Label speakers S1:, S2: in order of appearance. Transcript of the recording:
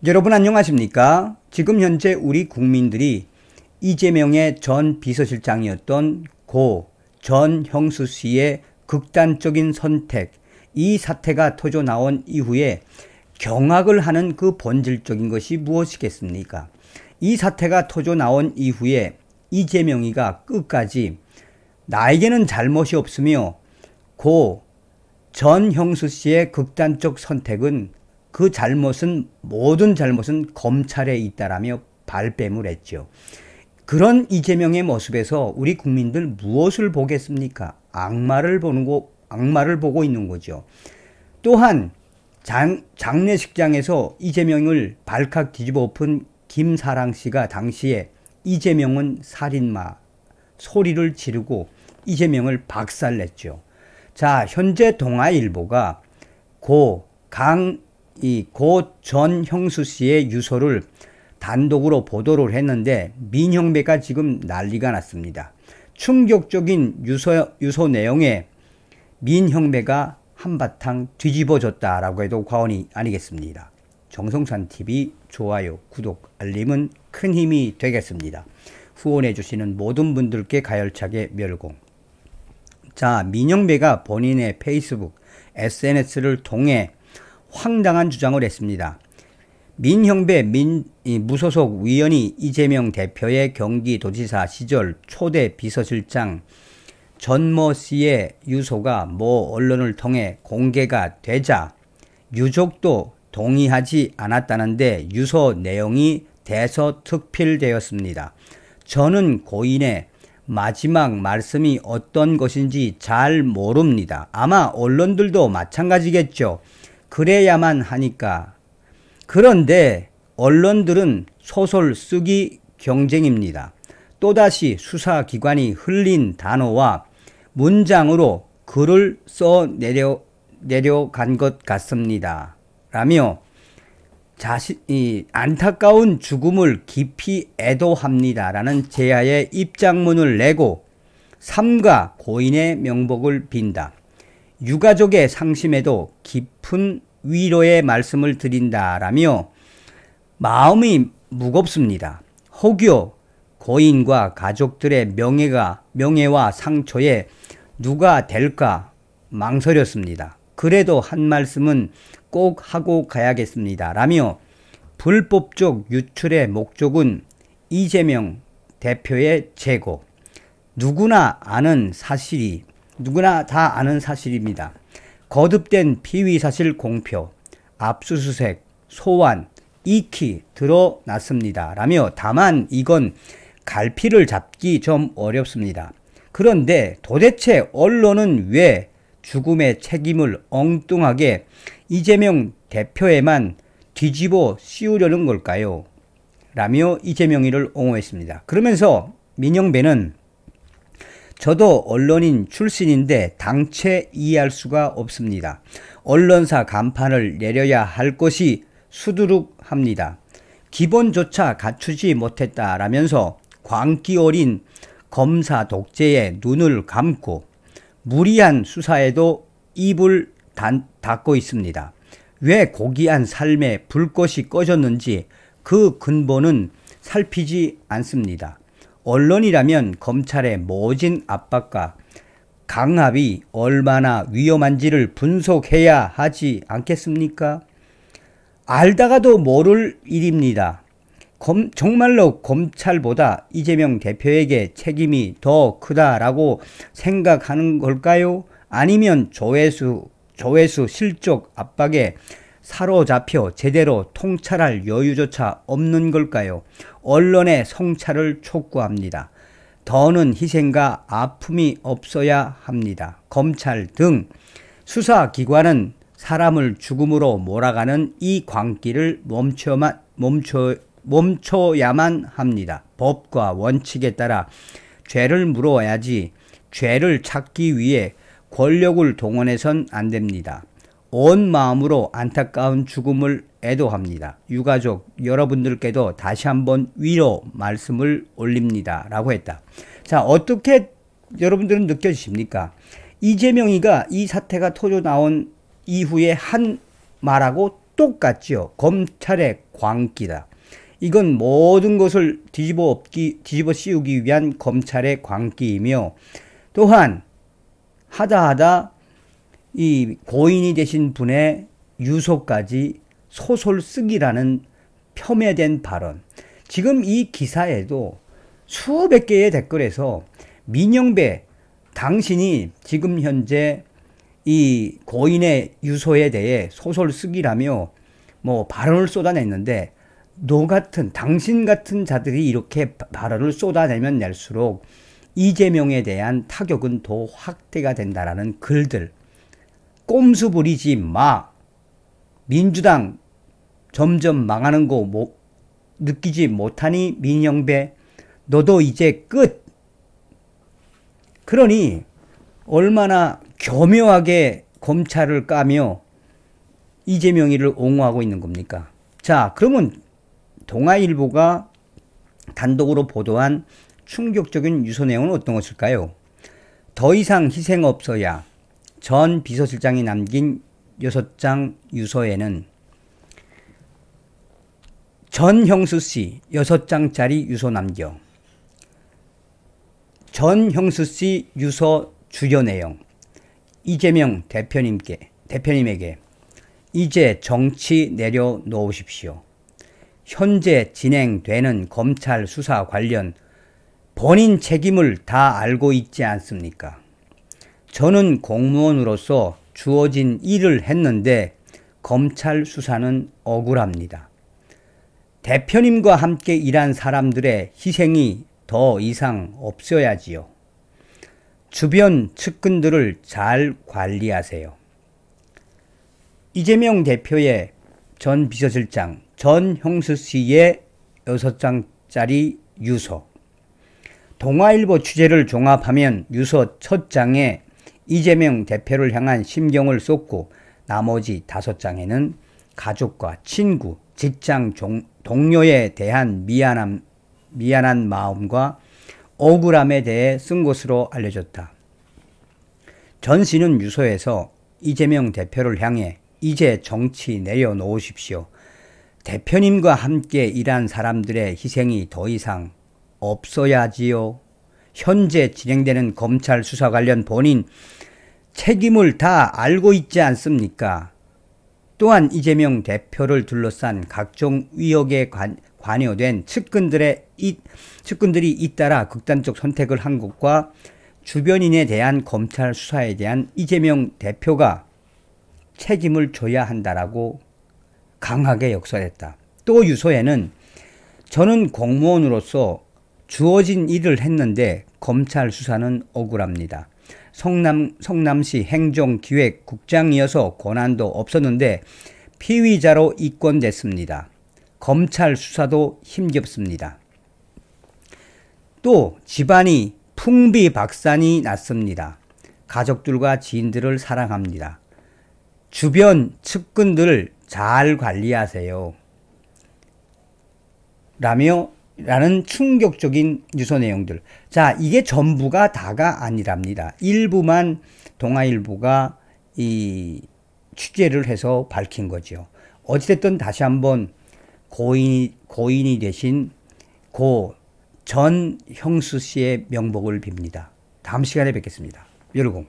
S1: 여러분 안녕하십니까? 지금 현재 우리 국민들이 이재명의 전 비서실장이었던 고 전형수 씨의 극단적인 선택, 이 사태가 터져 나온 이후에 경악을 하는 그 본질적인 것이 무엇이겠습니까? 이 사태가 터져 나온 이후에 이재명이가 끝까지 나에게는 잘못이 없으며 고 전형수 씨의 극단적 선택은 그 잘못은 모든 잘못은 검찰에 있다라며 발뺌을 했죠. 그런 이재명의 모습에서 우리 국민들 무엇을 보겠습니까? 악마를 보고 있는 거죠. 또한 장례식장에서 이재명을 발칵 뒤집어 엎은 김사랑 씨가 당시에 이재명은 살인마 소리를 지르고 이재명을 박살냈죠. 자, 현재 동아일보가 고 전형수 씨의 유서를 단독으로 보도를 했는데 민형배가 지금 난리가 났습니다. 충격적인 유서 내용에 민형배가 한바탕 뒤집어졌다라고 해도 과언이 아니겠습니다. 정성찬TV 좋아요, 구독, 알림은 큰 힘이 되겠습니다. 후원해 주시는 모든 분들께 가열차게 멸공. 자, 민형배가 본인의 페이스북, SNS를 통해 황당한 주장을 했습니다. 민형배 무소속 위원이 이재명 대표의 경기도지사 시절 초대 비서실장 전모 씨의 유서가 모 언론을 통해 공개가 되자 유족도 동의하지 않았다는데 유서 내용이 대서특필되었습니다. 저는 고인의 마지막 말씀이 어떤 것인지 잘 모릅니다. 아마 언론들도 마찬가지겠죠. 그래야만 하니까. 그런데 언론들은 소설 쓰기 경쟁입니다. 또다시 수사기관이 흘린 단어와 문장으로 글을 써 내려간 것 같습니다. 라며 안타까운 죽음을 깊이 애도합니다. 라는 제야의 입장문을 내고 삼가 고인의 명복을 빈다. 유가족의 상심에도 깊은 위로의 말씀을 드린다라며 마음이 무겁습니다. 혹여 고인과 가족들의 명예와 상처에 누가 될까 망설였습니다. 그래도 한 말씀은 꼭 하고 가야겠습니다. 라며 불법적 유출의 목적은 이재명 대표의 제거. 누구나 다 아는 사실입니다. 거듭된 피의사실 공표, 압수수색, 소환, 익히 드러났습니다. 라며 다만 이건 갈피를 잡기 좀 어렵습니다. 그런데 도대체 언론은 왜 죽음의 책임을 엉뚱하게 이재명 대표에만 뒤집어 씌우려는 걸까요? 라며 이재명이를 옹호했습니다. 그러면서 민형배는 저도 언론인 출신인데 당최 이해할 수가 없습니다. 언론사 간판을 내려야 할 것이 수두룩합니다. 기본조차 갖추지 못했다라면서 광기 어린 검사 독재에 눈을 감고 무리한 수사에도 입을 닫고 있습니다. 왜 고귀한 삶의 불꽃이 꺼졌는지 그 근본은 살피지 않습니다. 언론이라면 검찰의 모진 압박과 강압이 얼마나 위험한지를 분석해야 하지 않겠습니까? 알다가도 모를 일입니다. 정말로 검찰보다 이재명 대표에게 책임이 더 크다라고 생각하는 걸까요? 아니면 조회수 실적 압박에 사로잡혀 제대로 통찰할 여유조차 없는 걸까요? 언론의 성찰을 촉구합니다. 더는 희생과 아픔이 없어야 합니다. 검찰 등 수사기관은 사람을 죽음으로 몰아가는 이 광기를 멈춰야만 합니다. 법과 원칙에 따라 죄를 물어야지 죄를 찾기 위해 권력을 동원해선 안 됩니다. 온 마음으로 안타까운 죽음을 애도합니다. 유가족 여러분들께도 다시 한번 위로 말씀을 올립니다. 라고 했다. 자, 어떻게 여러분들은 느껴지십니까? 이재명이가 이 사태가 터져 나온 이후에 한 말하고 똑같죠. 검찰의 광기다. 이건 모든 것을 뒤집어 씌우기 위한 검찰의 광기이며, 또한 하다 이 고인이 되신 분의 유서까지 소설 쓰기라는 폄훼된 발언. 지금 이 기사에도 수백 개의 댓글에서 민영배, 당신이 지금 현재 이 고인의 유서에 대해 소설 쓰기라며 뭐 발언을 쏟아냈는데, 당신 같은 자들이 이렇게 발언을 쏟아내면 낼수록 이재명에 대한 타격은 더 확대가 된다라는 글들. 꼼수 부리지 마. 민주당 점점 망하는 거 느끼지 못하니 민영배, 너도 이제 끝. 그러니 얼마나 교묘하게 검찰을 까며 이재명이를 옹호하고 있는 겁니까? 자, 그러면 동아일보가 단독으로 보도한 충격적인 유서 내용은 어떤 것일까요? 더 이상 희생 없어야 전 비서실장이 남긴 6장 유서에는 전형수씨 6장짜리 유서 남겨 전형수씨 유서 주요 내용, 이재명 대표님에게 이제 정치 내려놓으십시오. 현재 진행되는 검찰 수사 관련 본인 책임을 다 알고 있지 않습니까? 저는 공무원으로서 주어진 일을 했는데 검찰 수사는 억울합니다. 대표님과 함께 일한 사람들의 희생이 더 이상 없어야지요. 주변 측근들을 잘 관리하세요. 이재명 대표의 전 비서실장 전형수 씨의 6장짜리 유서. 동아일보 취재를 종합하면 유서 첫 장에 이재명 대표를 향한 심경을 쏟고, 나머지 5장에는 가족과 친구, 직장 동료에 대한 미안한 마음과 억울함에 대해 쓴 것으로 알려졌다. 전 씨는 유서에서 이재명 대표를 향해 이제 정치 내려놓으십시오. 대표님과 함께 일한 사람들의 희생이 더 이상 없어야지요. 현재 진행되는 검찰 수사 관련 본인 책임을 다 알고 있지 않습니까? 또한 이재명 대표를 둘러싼 각종 의혹에 관여된 측근들이 잇따라 극단적 선택을 한 것과 주변인에 대한 검찰 수사에 대한 이재명 대표가 책임을 져야 한다라고 강하게 역설했다. 또 유서에는 저는 공무원으로서 주어진 일을 했는데 검찰 수사는 억울합니다. 성남시 행정기획국장이어서 권한도 없었는데 피의자로 입건됐습니다. 검찰 수사도 힘겹습니다. 또 집안이 풍비박산이 났습니다. 가족들과 지인들을 사랑합니다. 주변 측근들을 잘 관리하세요. 라는 충격적인 유서 내용들. 자, 이게 전부가 다가 아니랍니다. 일부만 동아일보가 이 취재를 해서 밝힌 거죠. 어찌됐든 다시 한번 고인이 되신 고 전형수 씨의 명복을 빕니다. 다음 시간에 뵙겠습니다. 여러분.